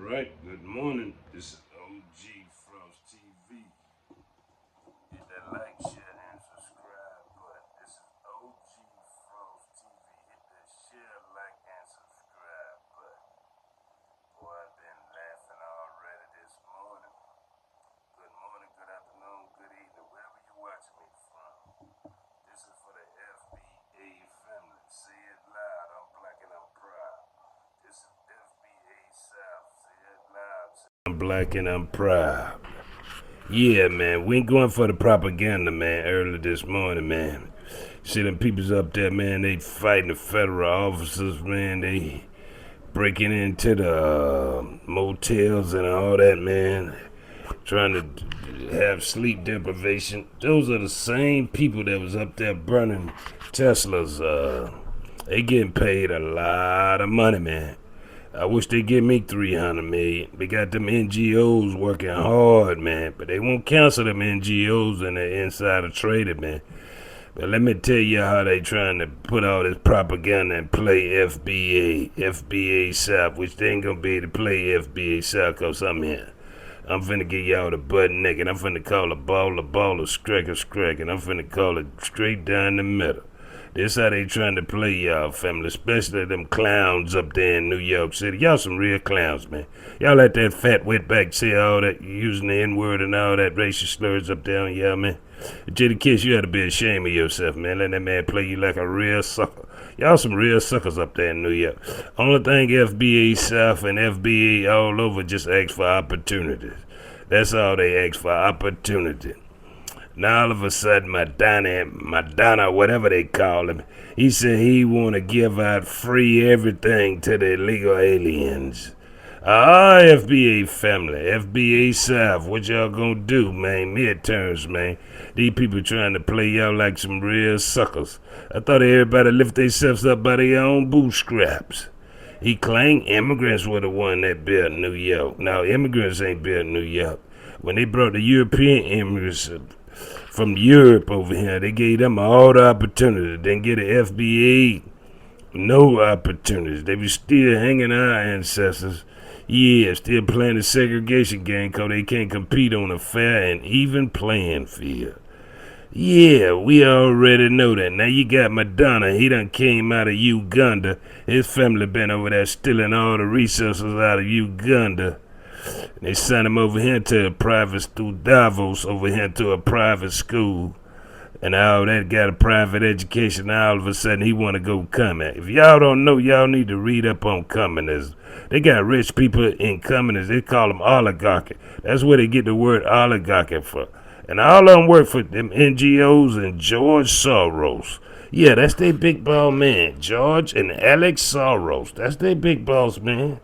right, good morning. This is OG Frost TV. Hit that like, share, and subscribe button. This is OG Frost TV. Hit that share, like, and subscribe button. Boy, I've been laughing already this morning. Good morning, good afternoon, good evening, wherever you're watching me from. This is for the FBA family. Say it loud, I'm black and I'm proud. This is FBA South. Say it loud. I'm black and I'm proud. Yeah, man, we ain't going for the propaganda, man, early this morning, man. See them peoples up there, man, they fighting the federal officers, man. They breaking into the motels and all that, man. Trying to have sleep deprivation. Those are the same people that was up there burning Teslas. They getting paid a lot of money, man. I wish they give me 300 million. They got them NGOs working hard, man, but they won't cancel them NGOs and the insider trading, man. But let me tell you how they trying to put all this propaganda and play FBA South, which they ain't gonna be able to play FBA South cause I'm here. I'm finna get y'all the butt naked. I'm finna call a ball, a scrack, and I'm finna call it straight down the middle. This how they trying to play y'all, family, especially them clowns up there in New York City. Y'all some real clowns, man. Y'all let that fat wetback say all that, using the N-word and all that racial slurs up there on y'all, man. Jitty Kiss, you ought to be ashamed of yourself, man. Let that man play you like a real sucker. Y'all some real suckers up there in New York. Only thing FBA South and FBA all over just ask for opportunities. That's all they ask for, opportunity. Now all of a sudden, Madonna, whatever they call him, he said he want to give out free everything to the illegal aliens. FBA family, FBA South, what y'all gonna do, man? Midterms, man. These people trying to play y'all like some real suckers. I thought everybody lift themselves up by their own bootstraps. He claimed immigrants were the one that built New York. Now, immigrants ain't built New York. When they brought the European immigrants from Europe over here, they gave them all the opportunity. Didn't get the FBA no opportunities. They was still hanging our ancestors. Yeah, still playing the segregation game because they can't compete on a fair and even playing field. Yeah, we already know that. Now you got Madonna. He done came out of Uganda. His family been over there stealing all the resources out of Uganda. They sent him over here to a private through Davos over here to a private school. And all that got a private education. Now all of a sudden he want to go communist. If y'all don't know, y'all need to read up on communism. They got rich people in communism. They call them oligarchy. That's where they get the word oligarchy from. And all of them work for them NGOs and George Soros. Yeah, that's their big boss man. George and Alex Soros. That's their big boss man.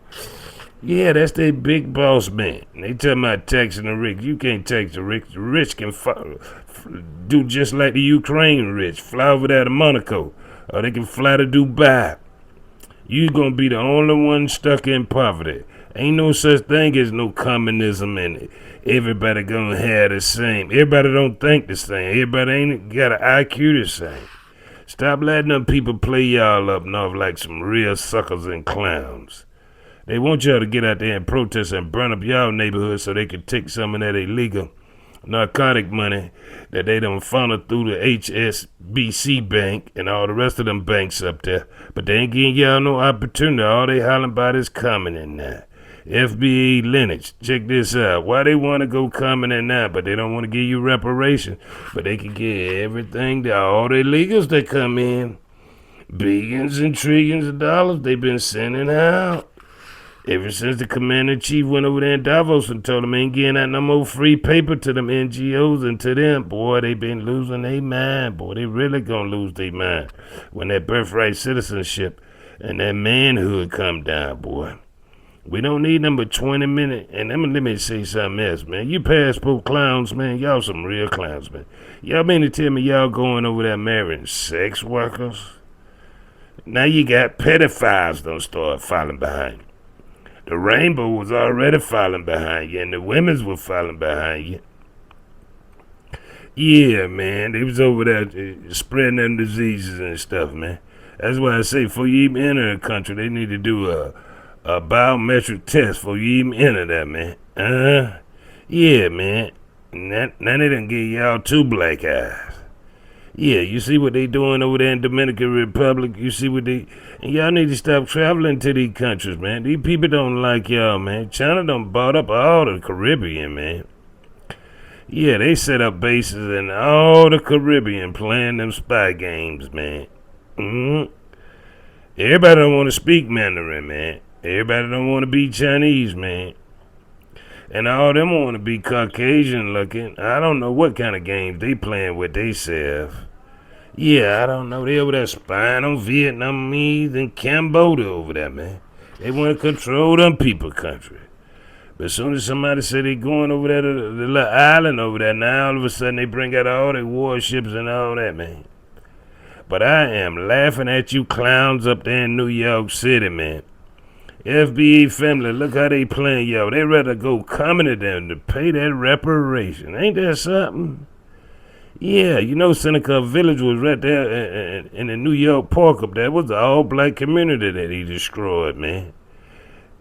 Yeah, that's their big boss man. They tell me about taxing the rich. You can't tax the rich. The rich can do just like the Ukraine rich. Fly over there to Monaco. Or they can fly to Dubai. You gonna be the only one stuck in poverty. Ain't no such thing as no communism and everybody gonna have the same. Everybody don't think the same. Everybody ain't got an IQ the same. Stop letting them people play y'all up and off like some real suckers and clowns. They want y'all to get out there and protest and burn up y'all neighborhood so they can take some of that illegal narcotic money that they done funneled through the HSBC bank and all the rest of them banks up there. But they ain't giving y'all no opportunity. All they hollering about is coming in now. FBA lineage, check this out. Why they want to go coming in now, but they don't want to give you reparation. But they can get everything, all the illegals that come in. Billions and trillions of dollars they been sending out. Ever since the commander-in-chief went over there in Davos and told them ain't getting out no more free paper to them NGOs and to them, boy, they been losing their mind. Boy, they really gonna lose their mind when that birthright citizenship and that manhood come down, boy. We don't need number 20 minutes. And let me say something else, man. You passport clowns, man, y'all some real clowns, man. Y'all mean to tell me y'all going over there marrying sex workers? Now you got pedophiles don't start falling behind. The rainbow was already falling behind you, and the women's were falling behind you. Yeah, man, they was over there spreading them diseases and stuff, man. That's why I say, before you even enter a country, they need to do A biometric test before you even enter that, man. Yeah, man. Now they done give y'all two black eyes. Yeah, you see what they doing over there in Dominican Republic? You see what they... And y'all need to stop traveling to these countries, man. These people don't like y'all, man. China done bought up all the Caribbean, man. Yeah, they set up bases in all the Caribbean playing them spy games, man. Everybody don't want to speak Mandarin, man. Everybody don't want to be Chinese, man. And all them want to be Caucasian looking. I don't know what kind of games they playing with theyself. Yeah, I don't know. They over there spying on Vietnamese and Cambodia over there, man. They want to control them people country. But as soon as somebody say they going over there to the little island over there, now all of a sudden they bring out all their warships and all that, man. But I am laughing at you clowns up there in New York City, man. FBA family, look how they playing y'all. They rather go coming to them to pay that reparation. Ain't that something? Yeah, you know Seneca Village was right there in the New York Park up there. It was the all-black community that he destroyed, man.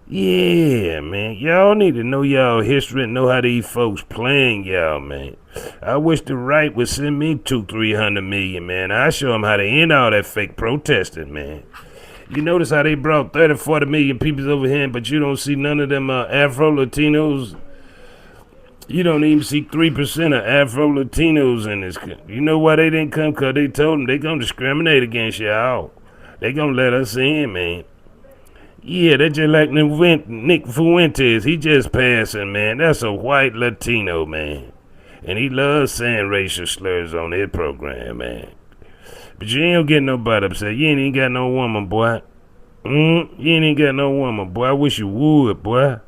Yeah, man. Y'all need to know y'all history and know how these folks playing y'all, man. I wish the right would send me 200-300 million, man. I show them how to end all that fake protesting, man. You notice how they brought 30-40 million people over here, but you don't see none of them Afro-Latinos. You don't even see 3% of Afro-Latinos in this country. You know why they didn't come? Because they told them they going to discriminate against y'all. They going to let us in, man. Yeah, that's just like Nick Fuentes. He just passing, man. That's a white Latino, man. And he loves saying racial slurs on his program, man. But you ain't getting nobody upset. You ain't even got no woman, boy. You ain't got no woman, boy. I wish you would, boy.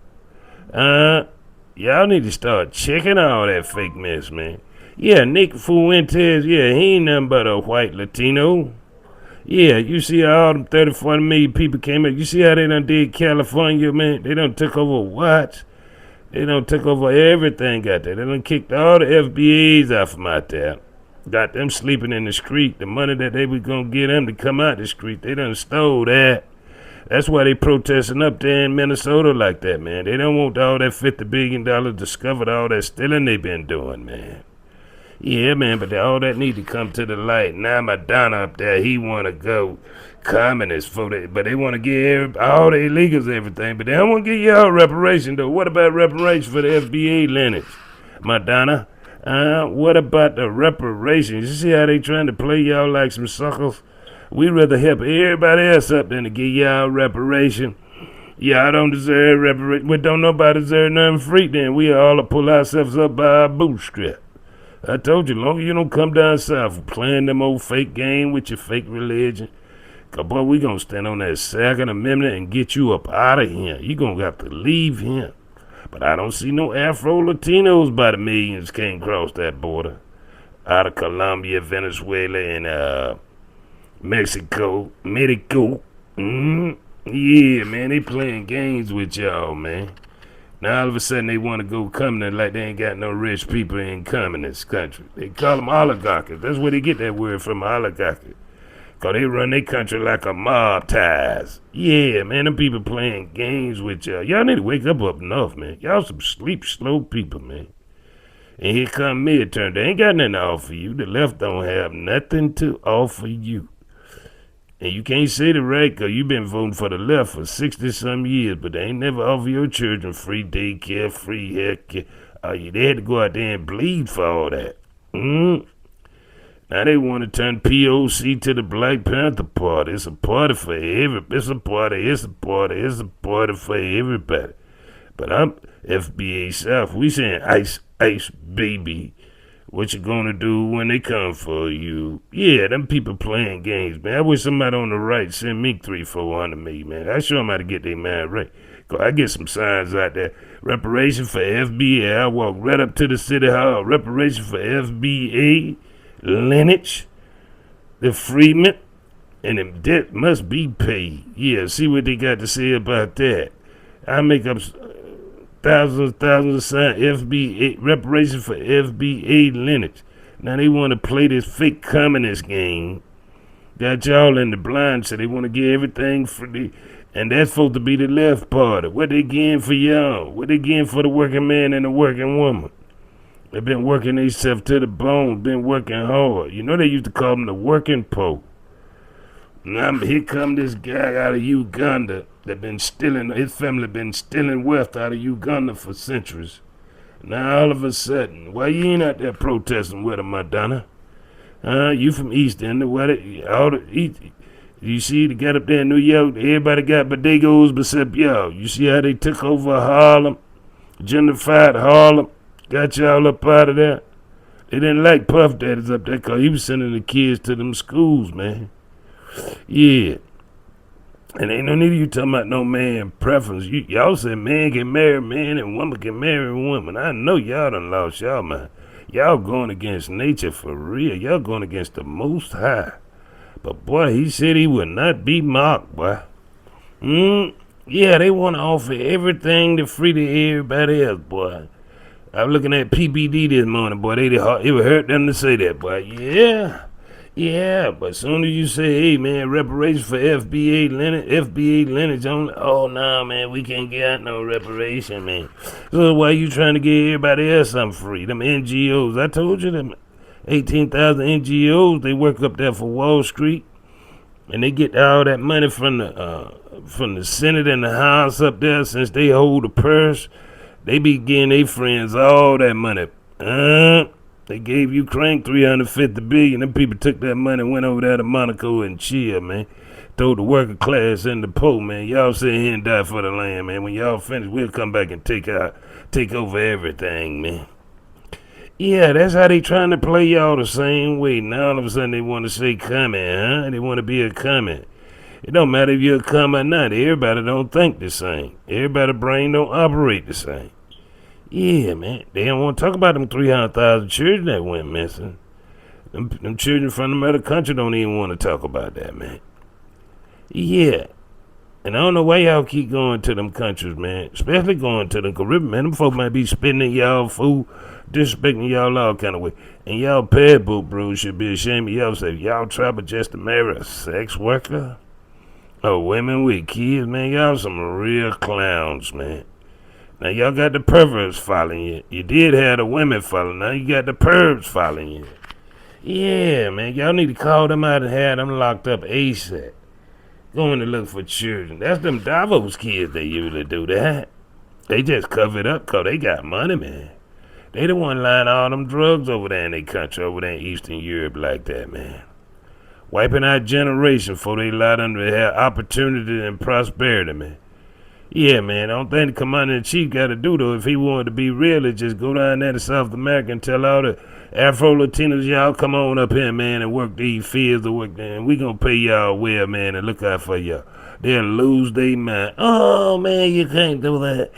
Y'all need to start checking all that fake mess, man. Yeah, Nick Fuentes, yeah, he ain't nothing but a white Latino. Yeah, you see how all them 30-40 million people came in. You see how they done did California, man? They done took over what? They done took over everything out there. They done kicked all the FBAs out from out there. Got them sleeping in the street. The money that they was going to get them to come out the street, they done stole that. That's why they protesting up there in Minnesota like that, man. They don't want all that $50 billion discovered, all that stealing they been doing, man. Yeah, man, but all that need to come to the light. Now Madonna up there, he want to go communist for that, but they want to give all the illegals everything, but they don't want to give y'all reparation, though. What about reparation for the FBA lineage? Madonna? What about the reparations? You see how they trying to play y'all like some suckers? We'd rather help everybody else up than to give y'all reparation. Y'all don't deserve reparation. Well, don't nobody deserve nothing free then. We all pull ourselves up by our bootstrap. I told you, long as you don't come down south playing them old fake game with your fake religion, cause boy, we gonna stand on that Second Amendment and get you up out of here. You gonna have to leave here. But I don't see no Afro-Latinos by the millions came across that border. Out of Colombia, Venezuela, and Mexico. Yeah, man, they playing games with y'all, man. Now all of a sudden they want to go communist like they ain't got no rich people in communist country. They call them oligarchies. That's where they get that word from, oligarchy. Cause they run their country like a mob ties. Yeah, man, them people playing games with y'all. Y'all need to wake up enough, man. Y'all some sleep slow people, man. And here come midterm. They ain't got nothing to offer you. The left don't have nothing to offer you. And you can't say the right, cause you been voting for the left for 60-some years, but they ain't never offer your children free daycare, free healthcare. They had to go out there and bleed for all that. Now they want to turn POC to the Black Panther Party. It's a party for everybody. It's a party for everybody. But I'm FBA South. We saying ice, baby. What you gonna do when they come for you? Yeah, them people playing games, man. I wish somebody on the right send me 300-400 million, man. I show them how to get their mind right. Cause I get some signs out there. Reparation for FBA. I walk right up to the city hall. Reparation for FBA. Lineage, the freedmen, and the debt must be paid. Yeah, see what they got to say about that. I make up thousands of signs, FBA, reparation for FBA lineage. Now they want to play this fake communist game. Got y'all in the blind, so they want to get everything for the And that's supposed to be the left party. What they getting for y'all? What they getting for the working man and the working woman? They've been working themselves to the bone, been working hard. You know they used to call them the working poor. Now here come this guy out of Uganda that been stealing, his family been stealing wealth out of Uganda for centuries. Now all of a sudden, why you ain't out there protesting with him, Madonna? You from East End, you see they got up there in New York, everybody got bodegos except y'all. You see how they took over Harlem, gentrified Harlem, got y'all up out of there? They didn't like Puff Daddies up there because he was sending the kids to them schools, man. Yeah. And ain't no need of you talking about no man preference. Y'all said man can marry man and woman can marry woman. I know y'all done lost y'all mind. Y'all going against nature for real. Y'all going against the Most High. But boy, he said he would not be mocked, boy. Yeah, they want to offer everything to free to everybody else, boy. I was looking at PBD this morning, boy. It would hurt them to say that, boy. Yeah, but as soon as you say, hey, man, reparations for FBA lineage only, oh, no, man, we can't get no reparation, man. So why you trying to get everybody else something free? Them NGOs, I told you, them 18,000 NGOs, they work up there for Wall Street, and they get all that money from the Senate and the House up there since they hold the purse. They be getting their friends all that money. They gave Ukraine $350 billion. Them people took that money and went over there to Monaco and chill, man. Throw the working class and the poor, man. Y'all sit here and die for the land, man. When y'all finish, we'll come back and take over everything, man. Yeah, that's how they trying to play y'all the same way. Now all of a sudden they want to say comment, huh? They want to be a comment. It don't matter if you're a comment or not. Everybody don't think the same. Everybody's brain don't operate the same. Yeah, man. They don't want to talk about them 300,000 children that went missing. Them children from the other country don't even want to talk about that, man. Yeah. And I don't know why y'all keep going to them countries, man. Especially going to the Caribbean, man. Them folk might be spending y'all food, disrespecting y'all all kind of way. And y'all pad book bros should be ashamed of y'all. Say, y'all travel just to marry a sex worker? Oh, women with kids, man. Y'all some real clowns, man. Now, y'all got the perverts following you. You did have the women following. Now, you got the pervs following you. Yeah, man. Y'all need to call them out and have them locked up ASAP. Going to look for children. That's them Davos kids that usually do that. They just cover it up because they got money, man. They the one lying all them drugs over there in their country, over there in Eastern Europe like that, man. Wiping out generations before they allowed them to have opportunity and prosperity, man. Yeah, man, I don't think the commander-in-chief got to do, though, if he wanted to be real, is just go down there to South America and tell all the Afro-Latinos, y'all come on up here, man, and work these fields to work there, and we gonna pay y'all well, man, and look out for y'all. They'll lose their mind. Oh, man, you can't do that.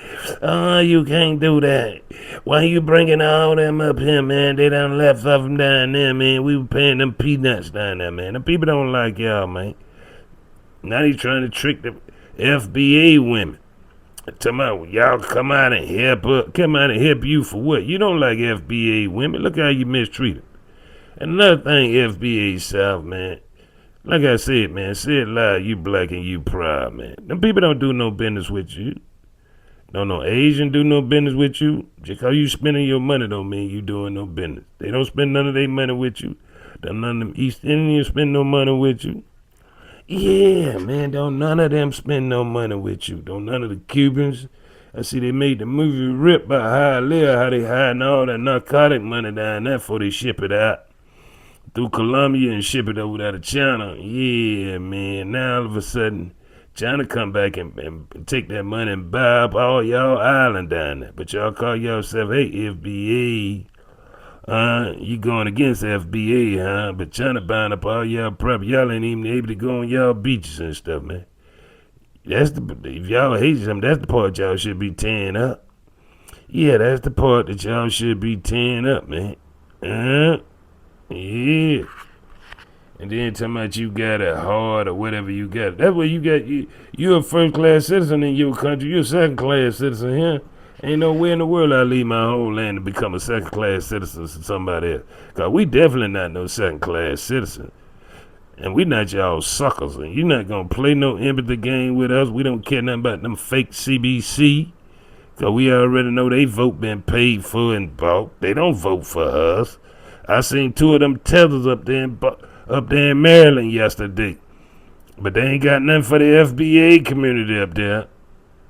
Oh, you can't do that. Why you bringing all them up here, man? They done left off them down there, man. We were paying them peanuts down there, man. The people don't like y'all, man. Now they trying to trick the FBA women. Tell me, y'all come out and help you for what? You don't like FBA women. Look how you mistreat them. And another thing, FBA South, man. Like I said, man, say it loud, you black and you proud, man. Them people don't do no business with you. Don't no Asian do no business with you. Just because you spending your money don't mean you doing no business. They don't spend none of their money with you. None of them East Indians spend no money with you. Yeah, man, don't none of them spend no money with you. Don't none of the Cubans. I see they made the movie Rip by Hialeah, how they hiding all that narcotic money down there before they ship it out through Colombia and ship it over there to China. Yeah, man, now all of a sudden, China come back and take that money and buy up all y'all island down there. But y'all call yourself, hey, FBA. You going against FBA, huh? But China buying up all y'all property. Y'all ain't even able to go on y'all beaches and stuff, man. If y'all hate something, that's the part y'all should be tearing up. Yeah, that's the part that y'all should be tearing up, man. Yeah. And then talking about you got it hard or whatever you got. That's what you got. You're a first-class citizen in your country. You're a second-class citizen here. Ain't nowhere in the world I leave my whole land to become a second-class citizen to somebody else. Because we definitely not no second-class citizen. And we not y'all suckers. And you not going to play no empathy game with us. We don't care nothing about them fake CBC. Because we already know they vote been paid for and bought. They don't vote for us. I seen two of them tethers up there in Maryland yesterday. But they ain't got nothing for the FBA community up there.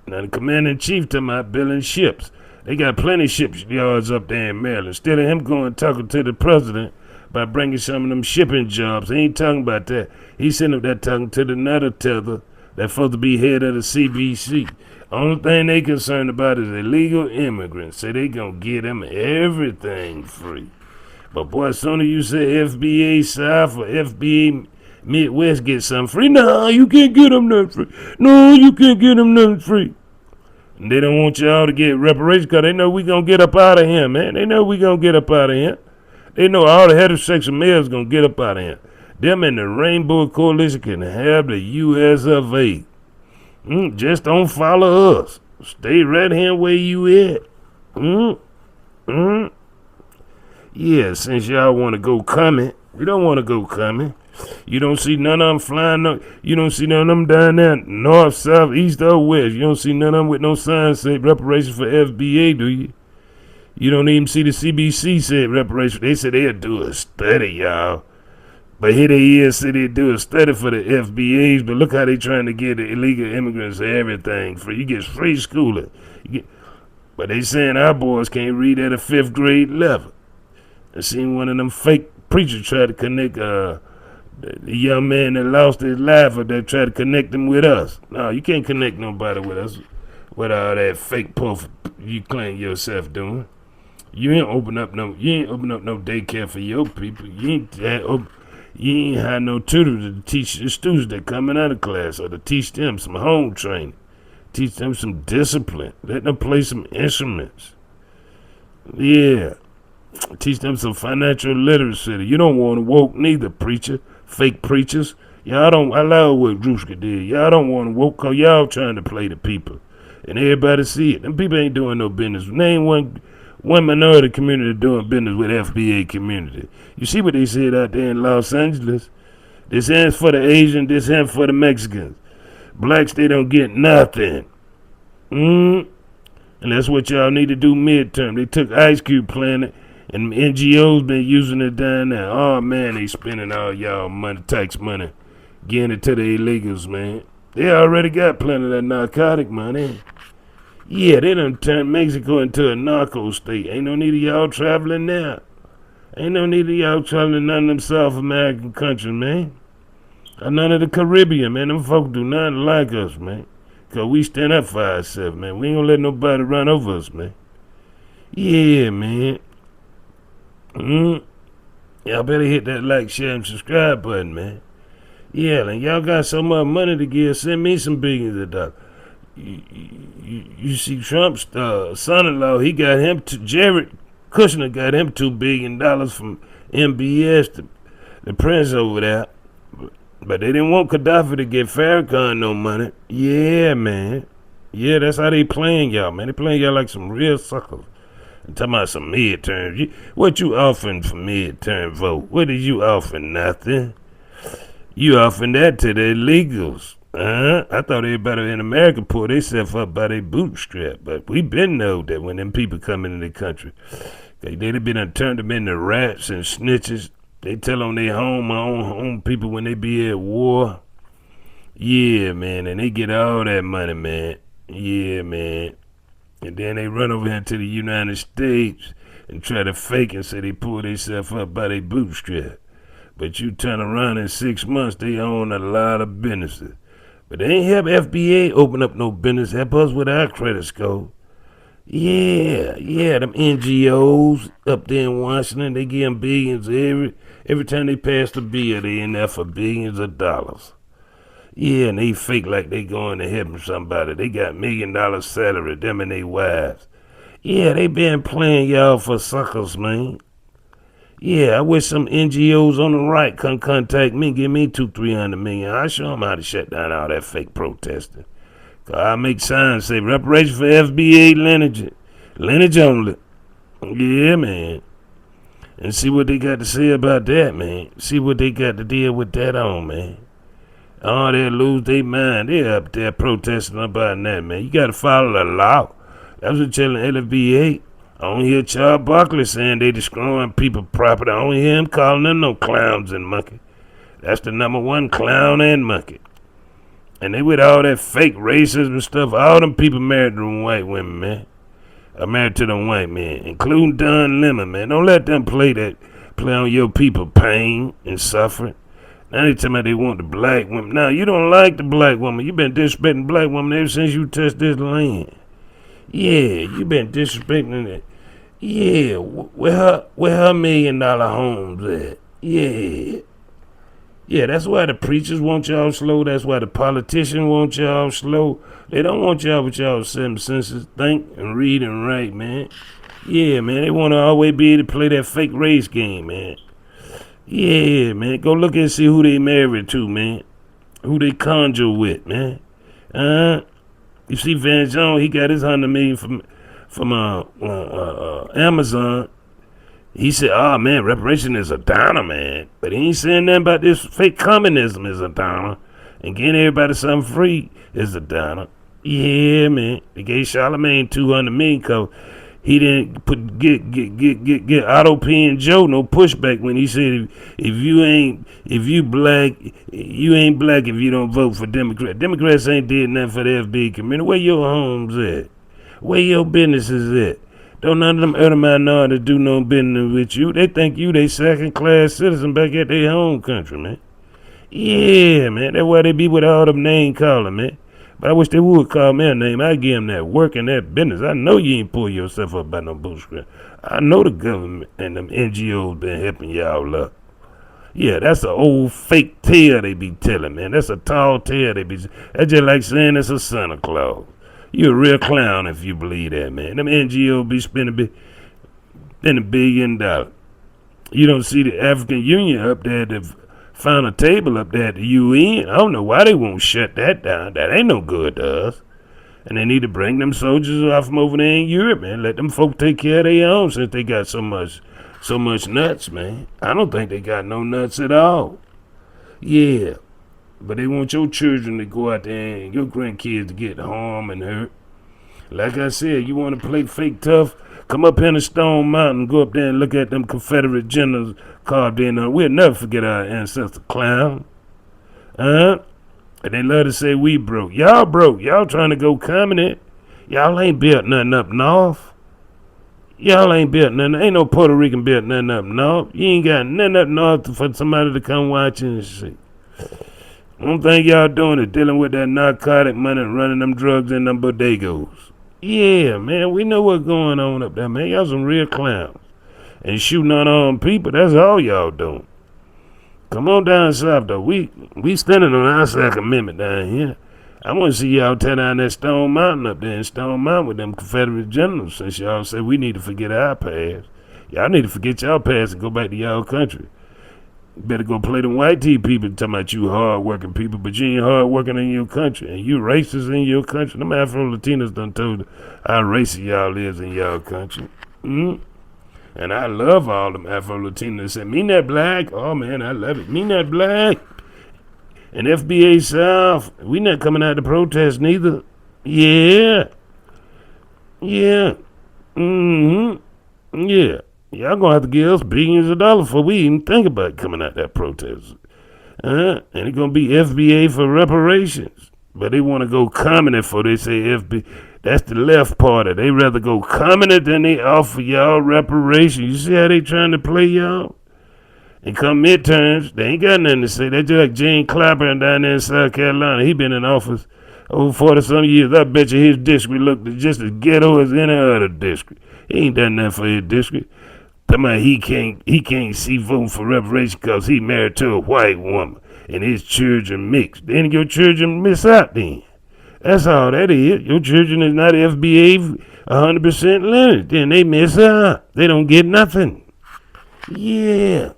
Now the commander-in-chief talking about building ships. They got plenty of shipyards up there in Maryland. Instead of him going talking to the president about bringing some of them shipping jobs, he ain't talking about that. He's sitting up there talking to the another tether that's supposed to be head of the CBC. Only thing they concerned about is illegal immigrants. Say they gonna give them everything free. But boy, as soon as you say FBA South or FBA Midwest get something free, no, you can't get them nothing free. No, you can't get them nothing free. And they don't want y'all to get reparations because they know we gonna get up out of here, man. They know we gonna get up out of here. They know all the heterosexual males gonna get up out of here. Them and the Rainbow Coalition can have the U.S. of A. Just don't follow us. Stay right here where you at. Yeah, since y'all want to go coming, we don't want to go coming. You don't see none of them flying. You don't see none of them down there north, south, east, or west. You don't see none of them with no signs say reparations for FBA, do you? You don't even see the CBC say reparations. They said they'll do a study, y'all. But here they is, say they do a study for the FBAs, but look how they trying to get the illegal immigrants everything free. You get free schooling. But they saying our boys can't read at a 5th grade level. I seen one of them fake preachers try to connect the young man that lost his life, or they try to connect him with us. No, you can't connect nobody with us with all that fake puff you claim yourself doing. You ain't open up no daycare for your people. You ain't had no tutor to teach the students that coming out of class, or to teach them some home training, teach them some discipline, let them play some instruments. Yeah, teach them some financial literacy. You don't want to woke neither, preacher, fake preachers. Y'all don't allow what Druska did. Y'all don't want to woke because y'all trying to play the people, and everybody see it. Them people ain't doing no business. Name one minority community doing business with FBA community. You see what they said out there in Los Angeles? This hand's for the Asian, this hand's for the Mexicans. Blacks, they don't get nothing. And that's what y'all need to do midterm. They took Ice Cube Planet, and NGOs been using it down there. Oh, man, they spending all y'all money, tax money, getting it to the illegals, man. They already got plenty of that narcotic money. Yeah, they done turned Mexico into a narco state. Ain't no need of y'all traveling now. Ain't no need of y'all traveling none of them South American countries, man. Or none of the Caribbean, man. Them folk do nothing like us, man. Because we stand up for ourselves, man. We ain't gonna let nobody run over us, man. Yeah, man. Y'all better hit that like, share, and subscribe button, man. Yeah, and y'all got so much money to give. Send me some billions of dollars. You see Trump's son-in-law, he got him Jared Kushner got him $2 billion from MBS, the prince over there. But they didn't want Gaddafi to get Farrakhan no money. Yeah, man. Yeah, that's how they playing y'all, man. They playing y'all like some real suckers. I'm talking about some midterms. What you offering for midterm vote? What did you offer? Nothing. You offering that to the illegals. I thought everybody in America pulled themselves up by their bootstrap, but we been know that when them people come into the country, they'd been turned them into rats and snitches. They tell on their home people when they be at war. Yeah, man, and they get all that money, man. Yeah, man. And then they run over here to the United States and try to fake and say they pulled themselves up by their bootstrap. But you turn around in 6 months, they own a lot of businesses. But they ain't help FBA open up no business, help us with our credit score. Yeah, them NGOs up there in Washington, they give them billions every time they pass the bill, they in there for billions of dollars. Yeah, and they fake like they going to help somebody. They got $1 million salary, them and their wives. Yeah, they been playing y'all for suckers, man. Yeah, I wish some NGOs on the right come contact me, give me $200-300 million. I'll show them how to shut down all that fake protesting. I make signs say reparations for FBA lineage only. Yeah, man. and see what they got to say about that, man. See what they got to deal with that on, man. Oh, they'll lose their mind. They're up there protesting about that, man. You got to follow the law. That's what telling LFBA. I don't hear Charles Barkley saying they destroying people's property. I don't hear him calling them no clowns and monkey. That's the number one, clown and monkey. And they with all that fake racism stuff. All them people married to them white women, man. Are married to them white men, including Don Lemon, man. Don't let them play on your people pain and suffering. Now they tell me they want the black woman. Now, you don't like the black woman. You been disrespecting black woman ever since you touched this land. Yeah, you been disrespecting it. Yeah, where her $1 million homes at? Yeah. Yeah, that's why the preachers want y'all slow. That's why the politicians want y'all slow. They don't want y'all with y'all seven senses. Think and read and write, man. Yeah, man, they want to always be able to play that fake race game, man. Yeah, man, go look and see who they married to, man. Who they conjure with, man. You see Van Jones, he got his $100 million from Amazon. He said, oh, man, reparation is a downer, man. But he ain't saying nothing about this fake communism is a downer. And getting everybody something free is a downer. Yeah, man. They gave Charlemagne $200 million because he didn't get Otto P and Joe no pushback when he said if you black, you ain't black if you don't vote for Democrats. Democrats ain't did nothing for the FB community. Where your homes at? Where your businesses at? Don't none of them other minorities do no business with you. They think you they second-class citizen back at their home country, man. Yeah, man. That's why they be with all them name calling, man. But I wish they would call me a name. I give them that work and that business. I know you ain't pull yourself up by no bootstrap. I know the government and them NGOs been helping y'all up. Yeah, that's an old fake tale they be telling, man. That's a tall tale they be. That's just like saying it's a Santa Claus. You a real clown if you believe that, man. Them NGOs be spending $1 billion. You don't see the African Union up there that found a table up there at the UN. I don't know why they won't shut that down. That ain't no good to us. And they need to bring them soldiers off from over there in Europe, man. Let them folk take care of their own since they got so much nuts, man. I don't think they got no nuts at all. Yeah. But they want your children to go out there and your grandkids to get harmed and hurt. Like I said, you want to play fake tough? Come up here in the Stone Mountain, go up there and look at them Confederate generals carved in. We'll never forget our ancestor clown. And they love to say we broke. Y'all broke. Y'all trying to go communist. Y'all ain't built nothing up north. Y'all ain't built nothing. Ain't no Puerto Rican built nothing up north. You ain't got nothing up north for somebody to come watch and see. One thing y'all doing is dealing with that narcotic money and running them drugs in them bodegos. Yeah, man, we know what's going on up there, man. Y'all some real clowns. And shooting unarmed people, that's all y'all doing. Come on down south, though. We standing on our Second Amendment down here. I want to see y'all tear down that Stone Mountain up there in Stone Mountain with them Confederate generals since y'all say we need to forget our past. Y'all need to forget y'all past and go back to y'all country. You better go play them white tea people talking about you hard-working people, but you ain't hard-working in your country, and you racist in your country. Them Afro-Latinos done told how racist y'all is in y'all country. And I love all them Afro-Latinos that say, me not black. Oh, man, I love it. Me not black. And FBA South, we not coming out to protest neither. Yeah. Yeah. Yeah. Y'all gonna have to give us billions of dollars before we even think about coming out that protest. And it's gonna be FBA for reparations. But they want to go communist for they say FBA. That's the left party. They rather go communist than they offer y'all reparations. You see how they trying to play y'all? And come midterms, they ain't got nothing to say. They just like Gene Clapper down there in South Carolina. He been in office over 40-some years. I bet you his district looked just as ghetto as any other district. He ain't done nothing for his district. Talking about he can't see voting for reparation because he married to a white woman and his children mixed. Then your children miss out then. That's all that is. Your children is not FBA 100% lineage. Then they miss out. They don't get nothing. Yeah.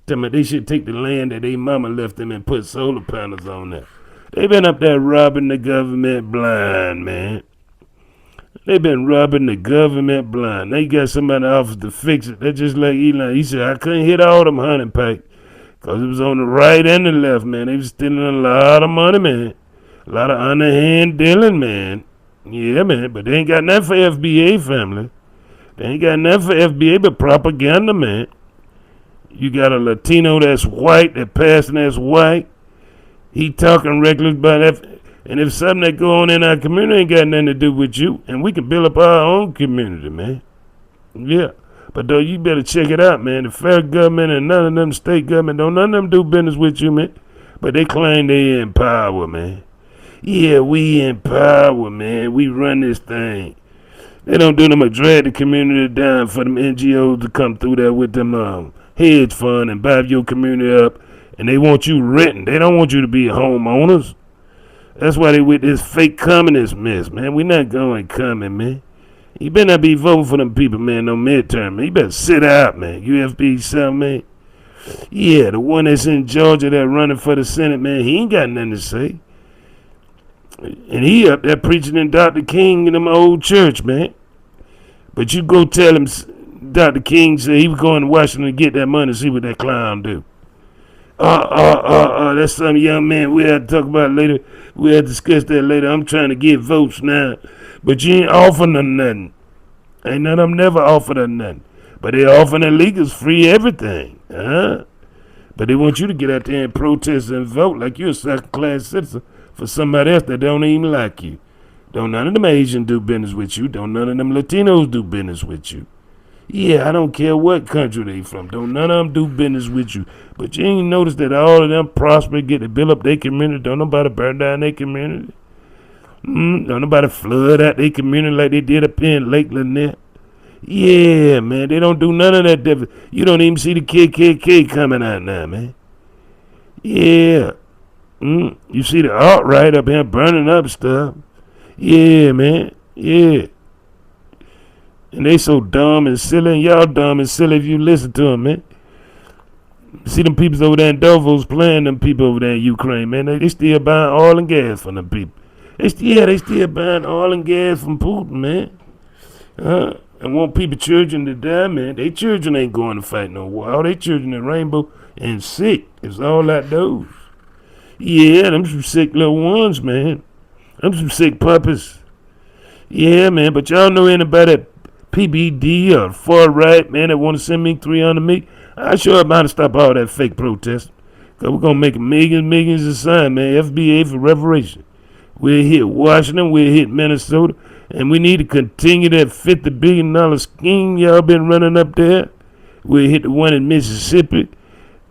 Tell me they should take the land that they mama left them and put solar panels on there. They been up there robbing the government blind, man. They been robbing the government blind. They got somebody in the office to fix it. They're just like Elon. He said, I couldn't hit all them hunting pipes because it was on the right and the left, man. They was stealing a lot of money, man. A lot of underhand dealing, man. Yeah, man. But they ain't got nothing for FBA, family. They ain't got nothing for FBA but propaganda, man. You got a Latino that's white, that passing that's white. He talking reckless about that. And if something that go on in our community ain't got nothing to do with you, and we can build up our own community, man. Yeah. But though you better check it out, man. The federal government and none of them state government, don't none of them do business with you, man. But they claim they in power, man. Yeah, we in power, man. We run this thing. They don't do them but drag the community down for them NGOs to come through there with them hedge fund and buy your community up. And they want you renting. They don't want you to be homeowners. That's why they with this fake communist mess, man. We not going coming, man. You better not be voting for them people, man, no midterm, man. You better sit out, man. UFB something, man. Yeah, the one that's in Georgia that running for the Senate, man, he ain't got nothing to say. And he up there preaching in Dr. King in them old church, man. But you go tell him Dr. King said he was going to Washington to get that money and see what that clown do. That's some young man. We have to talk about it later. We have to discuss that later. I'm trying to get votes now. But you ain't offering them nothing. Ain't none of them never offered them nothing. But they offering the illegals free everything. But they want you to get out there and protest and vote like you're a second-class citizen for somebody else that don't even like you. Don't none of them Asians do business with you. Don't none of them Latinos do business with you. Yeah, I don't care what country they from. Don't none of them do business with you. But you ain't noticed that all of them prosper, get to build up their community. Don't nobody burn down their community. Don't nobody flood out their community like they did up here in Lake Lanier. Yeah, man, they don't do none of that. You don't even see the KKK coming out now, man. Yeah. You see the alt-right up here burning up stuff. Yeah, man. Yeah. And they so dumb and silly, and y'all dumb and silly if you listen to them, man. See them people over there in Davos playing them people over there in Ukraine, man. They still buying oil and gas from them people. They still buying oil and gas from Putin, man. And want people children to die, man. They children ain't going to fight no war. All they children in Rainbow and sick. It's all like those. Yeah, them some sick little ones, man. Them some sick puppies. Yeah, man, but y'all know anybody that PBD or far right, man, that want to send me 300 million? I sure about to stop all that fake protest. Because we're going to make millions of signs, man. FBA for reparation. We'll hit Washington, we'll hit Minnesota, and we need to continue that $50 billion scheme y'all been running up there. We'll hit the one in Mississippi.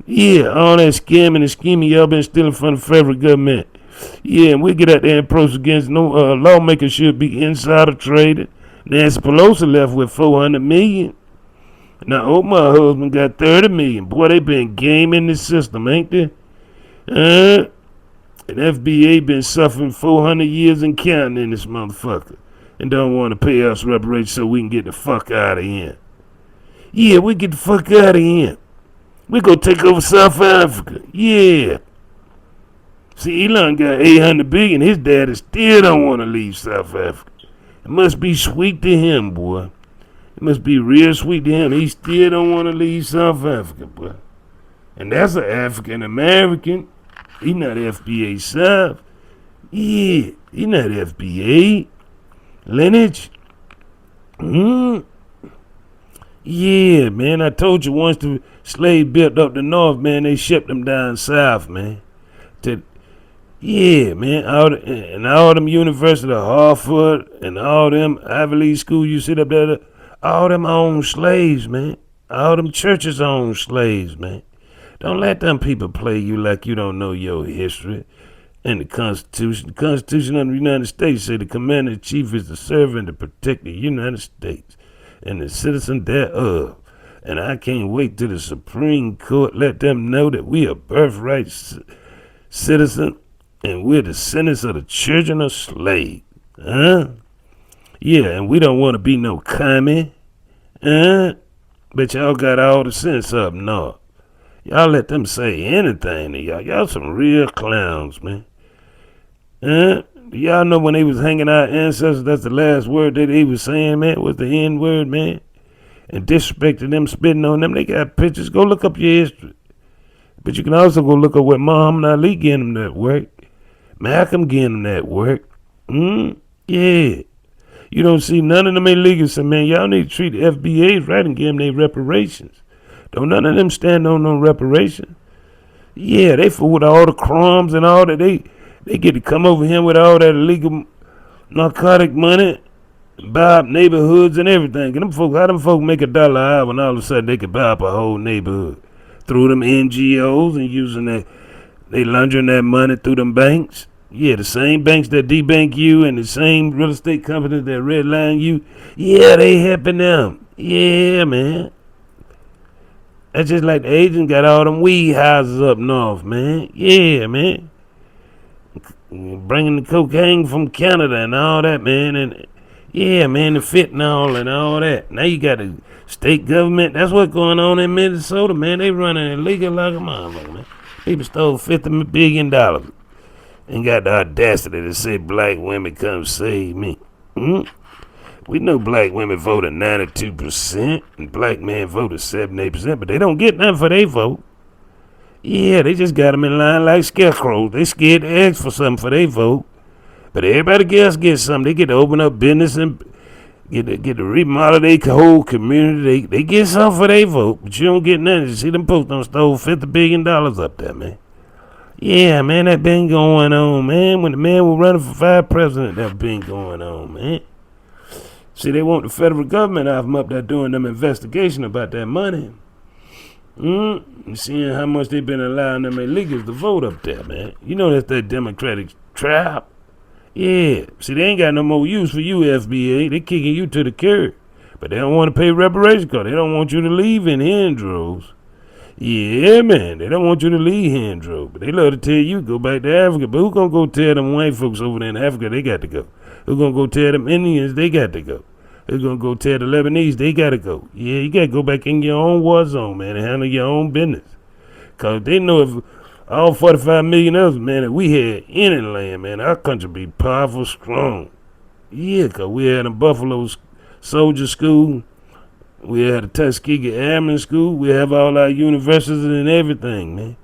Yeah, all that scamming and scheming y'all been stealing from the federal government. Yeah, and we'll get out there and protest against no lawmakers should be insider traded. Nancy Pelosi left with $400 million. Now, my husband got $30 million. Boy, they been gaming the system, ain't they? And FBA been suffering 400 years and counting in this motherfucker. And don't want to pay us reparations so we can get the fuck out of here. Yeah, we get the fuck out of here. We go take over South Africa. Yeah. See, Elon got $800 billion. His daddy still don't want to leave South Africa. It must be sweet to him, boy. It must be real sweet to him. He still don't want to leave South Africa, boy. And that's an African American. He not FBA South. Yeah, he not FBA. Lineage. Yeah, man, I told you once the slave built up the north, man, they shipped them down south, man. Yeah, man, all them universities, Harvard, and all them Ivy League schools you sit up there, all them own slaves, man. All them churches own slaves, man. Don't let them people play you like you don't know your history and the Constitution. The Constitution of the United States say the commander-in-chief is to serve and to protect the United States and the citizen thereof. And I can't wait till the Supreme Court let them know that we are birthright citizens and we're descendants of the children of slaves. Yeah, and we don't want to be no commie. But y'all got all the sense up north. Y'all let them say anything to y'all. Y'all some real clowns, man. Y'all know when they was hanging our ancestors, that's the last word that they was saying, man, was the N word, man. And disrespecting them, spitting on them. They got pictures. Go look up your history. But you can also go look up what Muhammad Ali getting them that work. Malcolm getting them that work. Yeah. You don't see none of them illegals say, man, y'all need to treat the FBAs right and give them their reparations. Don't none of them stand on no reparation. Yeah, they fool with all the crumbs and all that. They get to come over here with all that illegal narcotic money, buy up neighborhoods and everything. And how them folk make $1 an hour and all of a sudden they could buy up a whole neighborhood through them NGOs and using they laundering that money through them banks. Yeah, the same banks that debank you and the same real estate companies that redline you. Yeah, they helping them. Yeah, man. That's just like the agents got all them weed houses up north, man. Yeah, man. Bringing the cocaine from Canada and all that, man. And yeah, man, the fentanyl and all that. Now you got the state government. That's what's going on in Minnesota, man. They running illegal like a motherfucker, man. People stole $50 billion and got the audacity to say black women come save me. We know black women voted 92% and black men voted 78%, but they don't get nothing for their vote. Yeah, they just got them in line like scarecrows. They scared to ask for something for their vote. But everybody else gets something. They get to open up business and get to remodel their whole community. They get something for their vote, but you don't get nothing. You see them folks done stole $50 billion up there, man. Yeah, man, that been going on, man. When the man was running for vice president, that been going on, man. See, they want the federal government to have them up there doing them investigation about that money. And seeing how much they been allowing them illegals to vote up there, man. You know that's that Democratic trap. Yeah. See, they ain't got no more use for you, FBA. They kicking you to the curb. But they don't want to pay reparations because they don't want you to leave in here in droves. Yeah, man. They don't want you to leave here in droves. But they love to tell you go back to Africa. But who gonna go tell them white folks over there in Africa they got to go? Who gonna go tell them Indians they got to go? Who's gonna go tell the Lebanese they gotta go? Yeah, you gotta go back in your own war zone, man, and handle your own business. Cause they know if all 45 million of us, man, if we had any land, man, our country be powerful, strong. Yeah, cause we had a Buffalo Soldier School, we had a Tuskegee Airman School, we have all our universities and everything, man.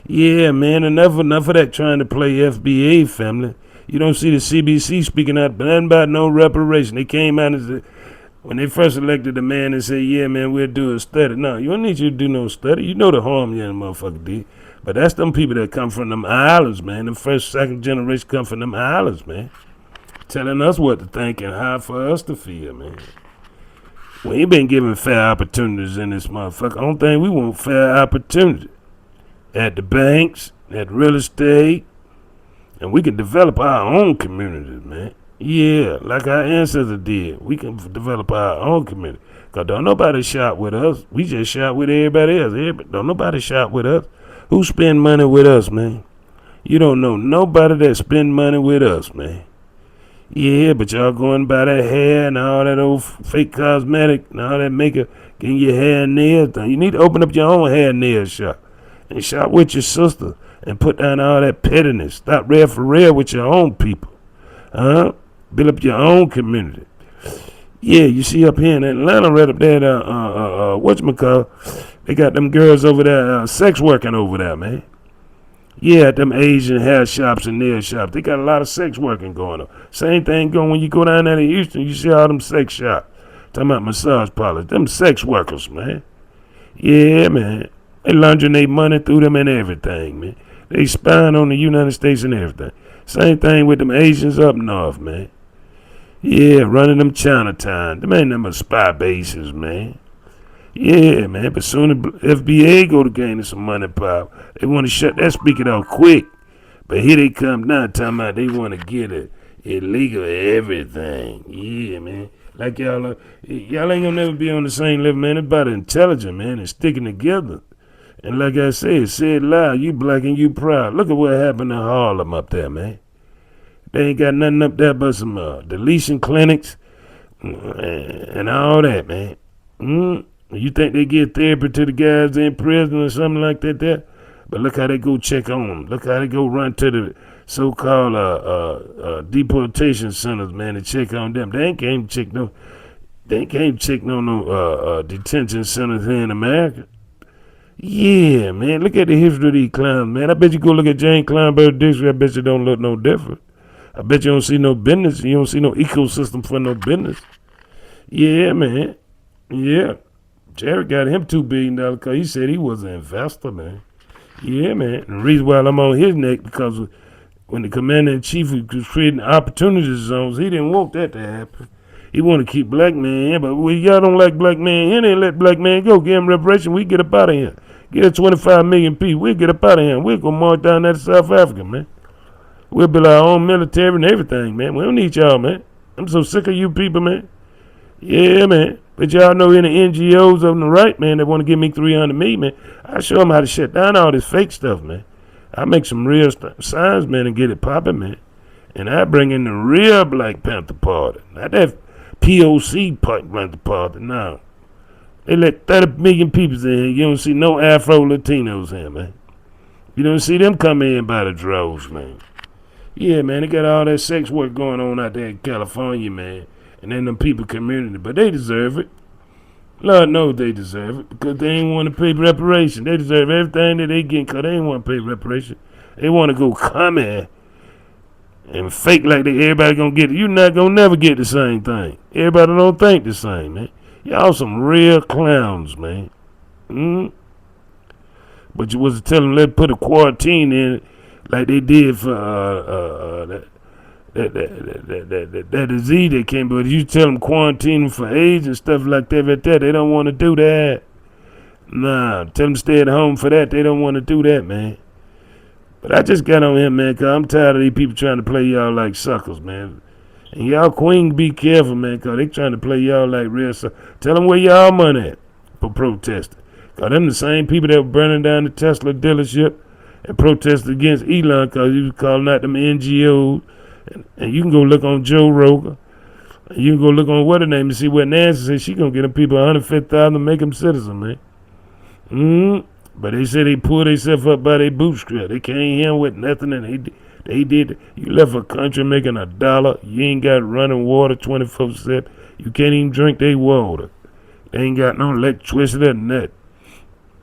Yeah, man, enough of that trying to play FBA, family. You don't see the CBC speaking out nothing about no reparation. They came out and said, when they first elected the man and said, yeah, man, we'll do a study. No, you don't need you to do no study. You know the harm you motherfucker did. But that's them people that come from them islands, man. The first, second generation come from them islands, man. Telling us what to think and how for us to feel, man. We ain't been given fair opportunities in this motherfucker. I don't think we want fair opportunity. At the banks, at real estate, and we can develop our own communities, man. Yeah, like our ancestors did. We can develop our own community. Because don't nobody shop with us. We just shop with everybody else. Don't nobody shop with us. Who spend money with us, man? You don't know nobody that spend money with us, man. Yeah, but y'all going by that hair and all that old fake cosmetic and all that makeup, getting your hair and nails done. You need to open up your own hair and nail shop. And shop with your sister. And put down all that pettiness. Stop real for real with your own people. Build up your own community. Yeah, you see up here in Atlanta, right up there, whatchamacallit, they got them girls over there, sex working over there, man. Yeah, them Asian hair shops and nail shops. They got a lot of sex working going on. Same thing going when you go down there to Houston, you see all them sex shops. Talking about massage parlors. Them sex workers, man. Yeah, man. They laundering their money through them and everything, man. They spying on the United States and everything. Same thing with them Asians up north, man. Yeah, running them Chinatown. Them ain't them spy bases, man. Yeah, man, but soon as FBA go to gaining some money power, they want to shut that speaker off quick. But here they come now talking about they want to get it illegal everything. Yeah, man. Like y'all ain't gonna never be on the same level, man. It's about intelligence, man, and sticking together. And like I said, say it loud, you black and you proud. Look at what happened in Harlem up there, man. They ain't got nothing up there but some deletion clinics and all that, man. You think they give therapy to the guys in prison or something like that there? But look how they go check on them. Look how they go run to so-called deportation centers, man, to check on them. They ain't came check no. They ain't came check no detention centers here in America. Yeah, man. Look at the history of these clowns, man. I bet you go look at Jane Kleinberg Dixie. I bet you don't look no different. I bet you don't see no business. You don't see no ecosystem for no business. Yeah, man. Yeah. Jared got him $2 billion because he said he was an investor, man. Yeah, man. And the reason why I'm on his neck because when the commander in chief was creating opportunity zones, he didn't want that to happen. He want to keep black men here, but y'all don't like black men here, then let black men go. Give him reparation. We get up out of here. Get us 25 million people. We'll get up out of here. We'll go march down there to South Africa, man. We'll build our own military and everything, man. We don't need y'all, man. I'm so sick of you people, man. Yeah, man. But y'all know any NGOs on the right, man, that want to give me $300 million, man. I show them how to shut down all this fake stuff, man. I make some real signs, man, and get it popping, man. And I bring in the real Black Panther Party. Not that POC Panther Party, no. They let 30 million people in here. You don't see no Afro-Latinos here, man. You don't see them come in by the droves, man. Yeah, man, they got all that sex work going on out there in California, man. And then them people community. But they deserve it. Lord knows they deserve it because they ain't want to pay reparation. They deserve everything that they get because they ain't want to pay reparation. They want to go come here and fake like everybody gonna get it. You're not gonna never get the same thing. Everybody don't think the same, man. Y'all some real clowns, man. But you was telling them let's put a quarantine in like they did for that disease that came. But you tell them quarantine for AIDS and stuff like that, they don't want to do that. Nah, tell them to stay at home for that. They don't want to do that, man. But I just got on him, man, because I'm tired of these people trying to play y'all like suckers, man. And y'all queen, be careful, man, because they trying to play y'all like real suckers. Tell them where y'all money at for protesting. Because them the same people that were burning down the Tesla dealership and protested against Elon because he was calling out them NGOs. And you can go look on Joe Rogan. And you can go look on what her name and see what Nancy said. She going to get them people $150,000 to make them citizens, man. But they said they pulled themselves up by their bootstrap. They came here with nothing, and they did. You left a country making $1. You ain't got running water 24/7. You can't even drink their water. They ain't got no electricity or nothing.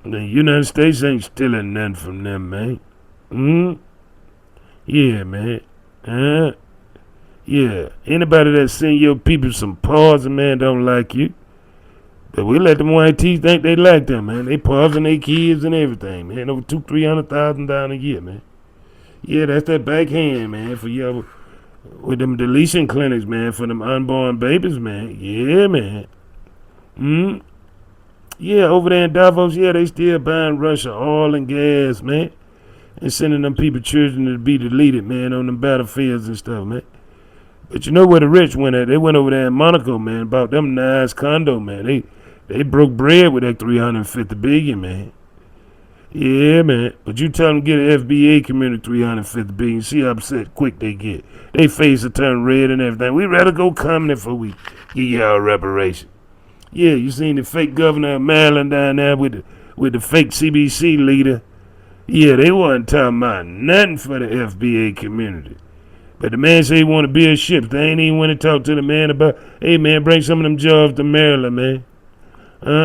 The United States ain't stealing nothing from them, man. Yeah, man. Yeah. Anybody that send your people some poison, man, don't like you. But we let them white teeth think they like them, man. They poison their kids and everything, man. Over $200,000-$300,000 a year, man. Yeah, that's that backhand, man, for y'all with them deletion clinics, man, for them unborn babies, man. Yeah, man. Yeah, over there in Davos, yeah, they still buying Russia oil and gas, man. And sending them people children to be deleted, man, on them battlefields and stuff, man. But you know where the rich went at? They went over there in Monaco, man, bought them nice condo, man. They broke bread with that $350 billion, man. Yeah, man. But you tell them get an FBA community $350 billion. See how upset quick they get. They face will turn red and everything. We rather go communist before we give y'all reparation. Yeah, you seen the fake governor of Maryland down there with the fake CBC leader. Yeah, they wasn't talking about nothing for the FBA community. But the man said he want to build ships. They ain't even want to talk to the man about, hey, man, bring some of them jobs to Maryland, man.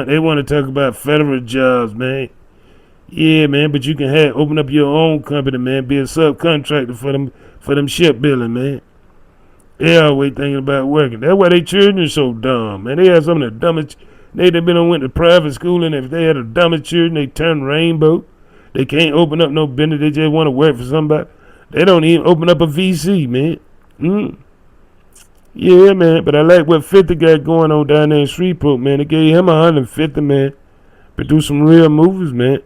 They want to talk about federal jobs, man. Yeah, man, but you can open up your own company, man, be a subcontractor for them shipbuilding, man. They always thinking about working. That's why they children are so dumb, man. They have some of the dumbest. They been went to private school, and if they had the dumbest children, they turn rainbow. They can't open up no business. They just want to work for somebody. They don't even open up a VC, man. Yeah, man. But I like what 50 got going on down there in Shreveport, man. They gave him 150, man. Produce some real movies, man.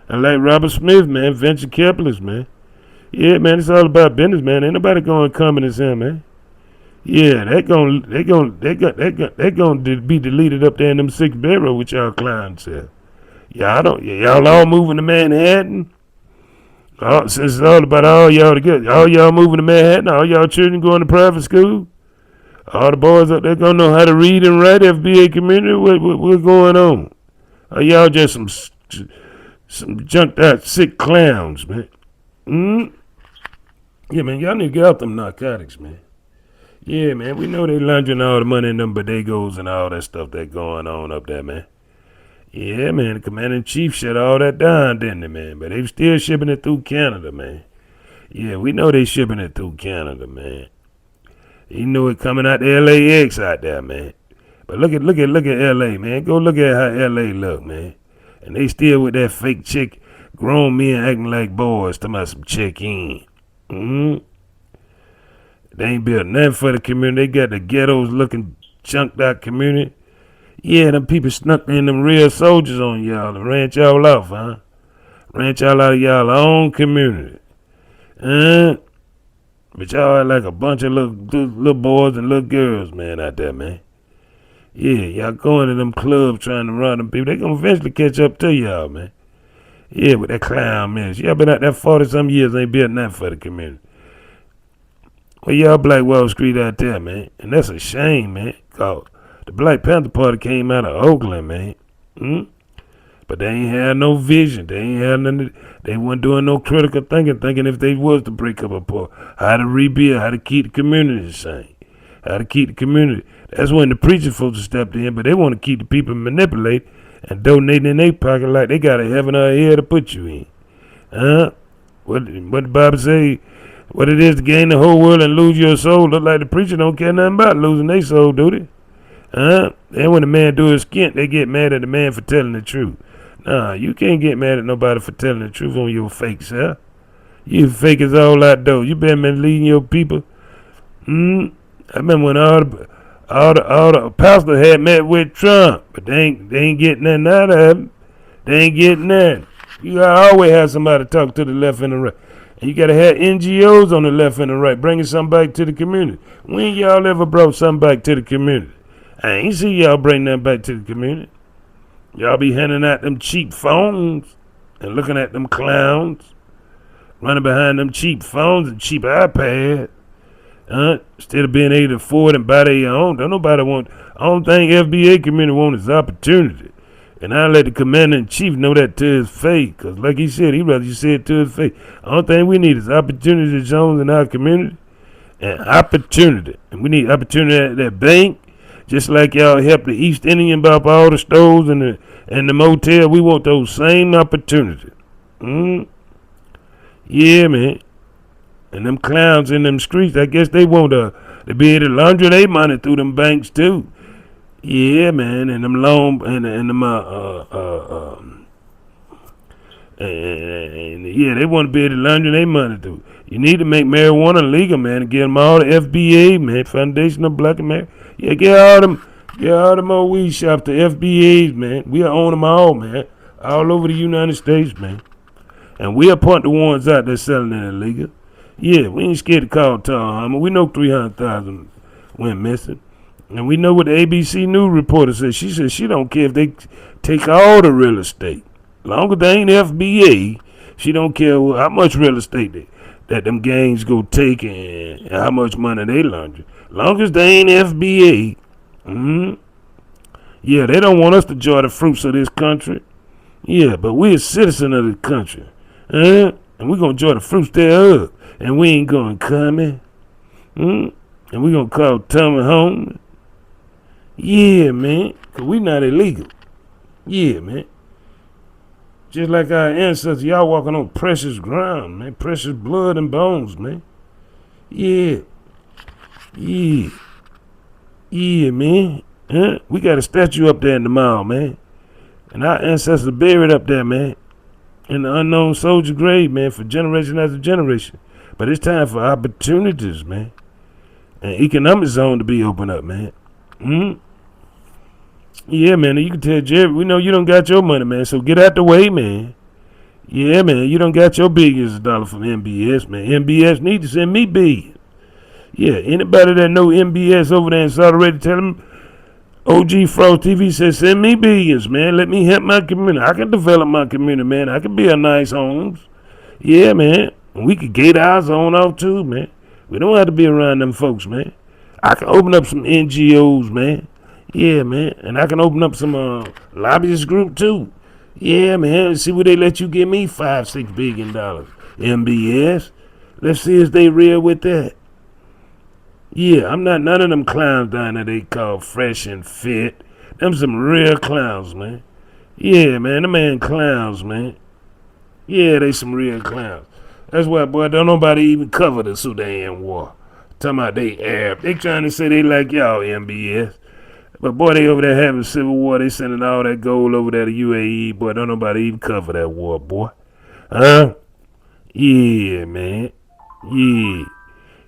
I like Robert Smith, man. Venture capitalist, man. Yeah, man. It's all about business, man. Ain't nobody going to come in this here, man. Yeah, they gonna be deleted up there in them 6 barrels with y'all clowns here. Y'all all moving to Manhattan. Since it's all about all y'all together, all y'all moving to Manhattan, all y'all children going to private school, all the boys up there gonna know how to read and write. FBA community, what's going on? Are y'all just some junked out sick clowns, man? Yeah, man, y'all need to get off them narcotics, man. Yeah, man, we know they laundering all the money in them bodegos and all that stuff that going on up there, man. Yeah, man, the commander-in-chief shut all that down, didn't they, man? But they still shipping it through Canada, man. Yeah, we know they shipping it through Canada, man. You know it coming out the LAX out there, man. But look at LA, man. Go look at how LA look, man. And they still with that fake chick, grown men acting like boys, talking about some check in. They ain't built nothing for the community. They got the ghettos looking chunked out community. Yeah, them people snuck in them real soldiers on y'all and ran y'all off, huh? Ran y'all out of y'all own community. But y'all are like a bunch of little boys and little girls, man, out there, man. Yeah, y'all going to them clubs trying to run them people. They gonna eventually catch up to y'all, man. Yeah, with that clown mess. Y'all been out there 40-some years, ain't built nothing for the community. Well, y'all Black Wall Street out there, man. And that's a shame, man. Cause the Black Panther Party came out of Oakland, man. But they ain't had no vision. They ain't had nothing. They wasn't doing no critical thinking if they was to break up a part, how to rebuild, how to keep the community the same, how to keep the community. That's when the preachers folks stepped in, but they want to keep the people manipulated and donating in their pocket like they got a heaven or hell to put you in. What the Bible say? What it is to gain the whole world and lose your soul? Look like the preacher don't care nothing about losing their soul, do they? Then when the man do his skint, they get mad at the man for telling the truth. Nah, you can't get mad at nobody for telling the truth on your fake self. You fake is all out though. You been leading your people. I remember when all the pastors had met with Trump, but they ain't getting nothing out of him. They ain't getting nothing. You gotta always have somebody talk to the left and the right. And you gotta have NGOs on the left and the right, bringing something back to the community. When y'all ever brought something back to the community? I ain't see y'all bring nothing back to the community. Y'all be handing out them cheap phones and looking at them clowns, running behind them cheap phones and cheap iPads. Instead of being able to afford and buy their own, don't nobody want. Only thing FBA community want is opportunity. And I let the commander-in-chief know that to his face, because like he said, he'd rather you say it to his face. Only thing we need is opportunity zones in our community and opportunity. And we need opportunity at that bank. Just like y'all help the East Indian buy up all the stores and the motel, we want those same opportunities. Yeah, man. And them clowns in them streets, I guess they want to be able to launder their money through them banks too. Yeah, man. And them loan and them yeah, they want to be able to launder their money through. You need to make marijuana legal, man, and get them all the FBA, man, Foundation of Black America. Yeah, get all them old weed shops, the FBAs, man. We own them all, man, all over the United States, man. And we appoint the ones out there selling it illegal. Yeah, we ain't scared to call Tom Hummer. We know 300,000 went missing. And we know what the ABC News reporter said. She said she don't care if they take all the real estate. Long as they ain't FBA, she don't care how much real estate that them gangs go take and how much money they launder. Long as they ain't FBA, yeah, they don't want us to enjoy the fruits of this country. Yeah, but we a citizen of the country, and we gonna enjoy the fruits thereof, and we ain't gonna come in, and we gonna call Tommy home. Yeah, man, 'cause we not illegal. Yeah, man. Just like our ancestors, y'all walking on precious ground, man, precious blood and bones, man. Yeah. Yeah, man. We got a statue up there in the mall, man. And our ancestors buried up there, man. In the unknown soldier grave, man, for generation after generation. But it's time for opportunities, man. And economic zone to be opened up, man. Yeah, man, you can tell Jerry, we know you don't got your money, man, so get out the way, man. Yeah, man, you don't got your billions of dollars from MBS, man. MBS need to send me billions. Yeah, anybody that know MBS over there in Saudi Arabia, tell them OG Frost TV says send me billions, man. Let me help my community. I can develop my community, man. I can build nice homes. Yeah, man. And we could gate our zone off too, man. We don't have to be around them folks, man. I can open up some NGOs, man. Yeah, man. And I can open up some lobbyist group too. Yeah, man. See where they let you give me $5-6 billion. MBS. Let's see if they real with that. Yeah, I'm not none of them clowns down there they call fresh and fit. Them some real clowns, man. Yeah, man, them ain't clowns, man. Yeah, they some real clowns. That's why, boy, don't nobody even cover the Sudan war. Talking about they Arab. They trying to say they like y'all, MBS. But, boy, they over there having civil war. They sending all that gold over there to UAE. Boy, don't nobody even cover that war, boy. Huh? Yeah, man. Yeah.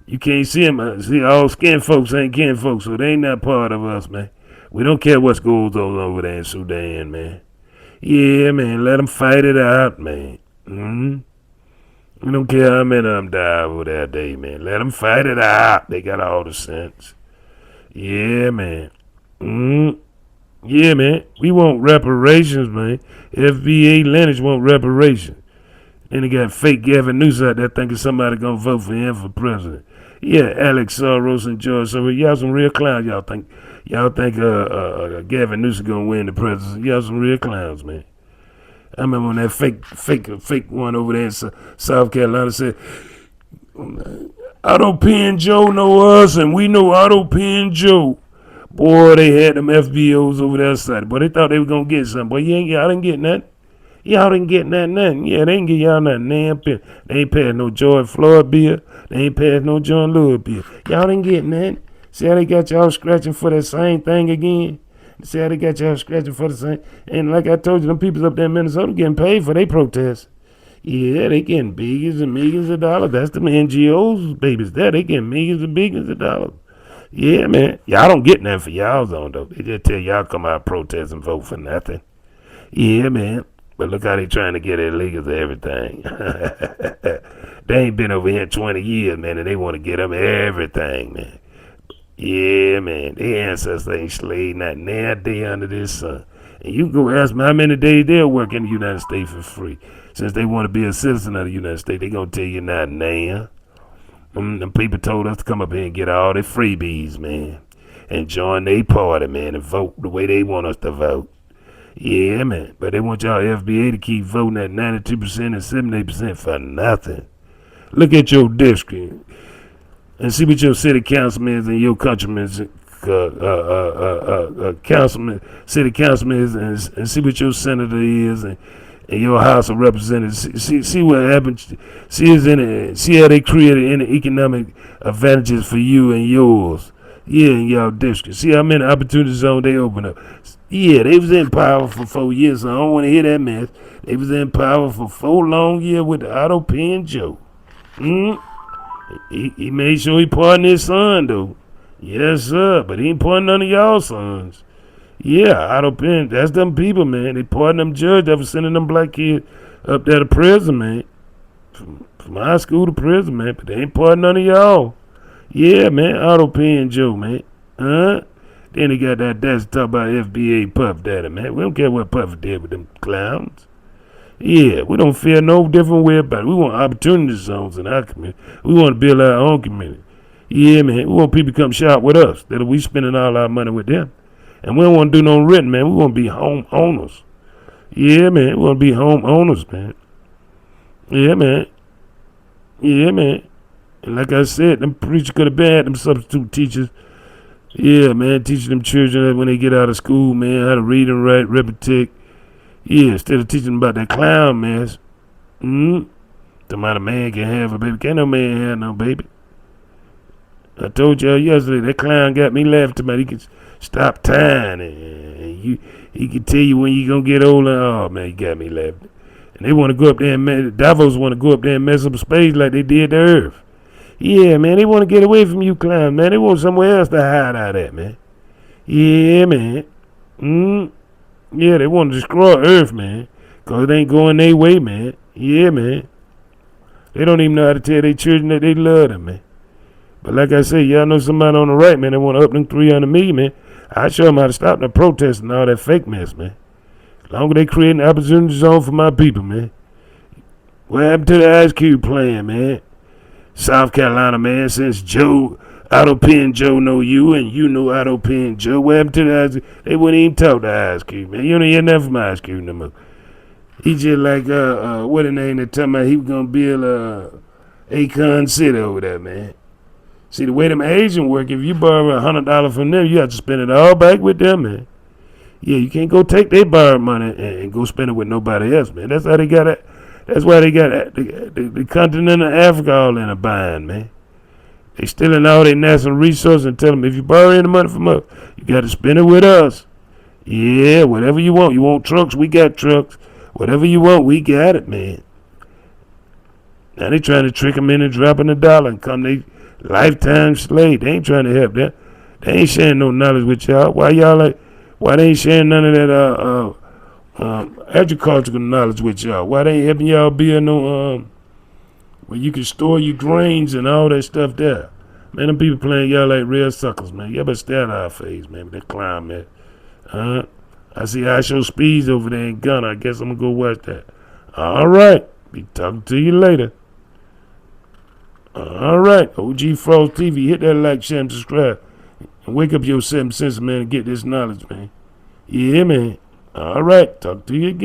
You can't see them. See, all skin folks ain't kin folks, so they ain't not part of us, man. We don't care what goes on over there in Sudan, man. Yeah, man, let them fight it out, man. We don't care how many of them die over that day, man. Let them fight it out. They got all the sense. Yeah, man. Yeah, man. We want reparations, man. FBA lineage want reparations. Then they got fake Gavin Newsom out there thinking somebody gonna vote for him for president. Yeah, Alex Soros and George Soros. Y'all some real clowns. Y'all think Gavin Newsom gonna win the presidency. Y'all some real clowns, man. I remember when that fake one over there in South Carolina said, Otto Pen Joe know us and we know Otto Pen Joe. Boy, they had them FBOs over there side. Boy, they thought they were gonna get something. Boy, y'all didn't get nothing. Y'all didn't get nothing. Yeah, they ain't get y'all nothing. They ain't passed no George Floyd bill. They ain't passed no John Lewis bill. Y'all didn't get nothing. See how they got y'all scratching for that same thing again? See how they got y'all scratching for the same? And like I told you, them people up there in Minnesota getting paid for their protests. Yeah, they getting billions and millions of dollars. That's them NGOs, babies. There, they getting millions and billions of dollars. Yeah, man. Y'all don't get nothing for y'all's own, though. They just tell y'all come out protest and vote for nothing. Yeah, man. But look how they trying to get illegals everything. They ain't been over here 20 years, man, and they want to get them everything, man. Yeah, man. Their ancestors ain't slave not now day under this sun. And you can go ask them how many days they'll work in the United States for free. Since they want to be a citizen of the United States, they going to tell you not now. Them people told us to come up here and get all their freebies, man. And join their party, man, and vote the way they want us to vote. Yeah, man. But they want y'all FBA to keep voting at 92% and 78% for nothing. Look at your district and see what your city councilmen and your countrymen, city councilmen, and see what your senator is and your House of Representatives. See what happened. See how they created any economic advantages for you and yours. Yeah, in y'all district. See how many opportunity zones they open up. Yeah, they was in power for 4 years, so I don't want to hear that mess. They was in power for 4 long years with the Otto Pen Joe. He made sure he pardoned his son, though. Yes, sir, but he ain't pardoned none of y'all sons. Yeah, Otto Pen, that's them people, man. They pardoned them judge that was sending them black kids up there to prison, man. From high school to prison, man, but they ain't pardoned none of y'all. Yeah, man, Otto Pen Joe, man. Then he got that's talk about FBA Puff Daddy, man. We don't care what Puff did with them clowns. Yeah, we don't feel no different way about it. We want opportunity zones in our community. We want to build our own community. Yeah, man, we want people to come shop with us. That we spending all our money with them. And we don't want to do no rent, man. We want to be homeowners. Yeah, man, we want to be homeowners, man. Yeah, man. Yeah, man. And like I said, them preachers could have been them substitute teachers. Yeah, man, teaching them children when they get out of school, man, how to read and write, arithmetic. Yeah, instead of teaching them about that clown mess. The amount a man can have a baby. Can't no man have no baby. I told y'all yesterday, that clown got me laughing about he can stop time and he can tell you when you gonna get older. Oh man, he got me laughing. And they want to go up there and Davos want to go up there and mess up space like they did the Earth. Yeah, man, they want to get away from you, clown, man. They want somewhere else to hide out at, man. Yeah, man. Yeah, they want to destroy Earth, man. Because it ain't going their way, man. Yeah, man. They don't even know how to tell their children that they love them, man. But like I say, y'all know somebody on the right, man, they want to up them 300 million, man. I show them how to stop the protesting and all that fake mess, man. As long as they create an opportunity zone for my people, man. What happened to the Ice Cube plan, man? South Carolina, man, since Otto Pen Joe know you and you know Otto Pen Joe, what happened to the Ice Cube? They wouldn't even talk to Ice Cube, man. You don't hear nothing from Ice Cube no more. He just like, what the name they talking about, he was going to build Akon City over there, man. See, the way them Asians work, if you borrow $100 from them, you have to spend it all back with them, man. Yeah, you can't go take their borrowed money and go spend it with nobody else, man. That's how they got it. That's why they got the continent of Africa all in a bind, man. They stealing all their national resources and tell them if you borrow any money from us, you got to spend it with us. Yeah, whatever you want. You want trucks? We got trucks. Whatever you want, we got it, man. Now they trying to trick them into dropping $1 and come they lifetime slave. They ain't trying to help them. They ain't sharing no knowledge with y'all. Why they ain't sharing none of that agricultural knowledge with y'all? Why they ain't helping y'all build no where you can store your grains and all that stuff there? Man, them people playing y'all like real suckers, man. Y'all better stay out of our face, man, with that clown, man. I see I show Speeds over there in Ghana. I guess I'm gonna go watch that. All right. Be talking to you later. All right. OG Frost TV. Hit that like, share, and subscribe. And wake up your 7 senses, man, and get this knowledge, man. Yeah, man. All right. Talk to you again.